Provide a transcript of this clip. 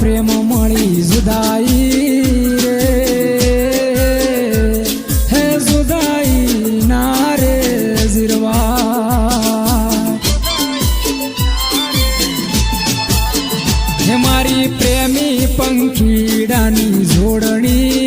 પ્રેમ મળી જુદાઈ રે, હે જુદાઈ ના રે જીરવા, હે મારી પ્રેમી પંખીડાની જોડણી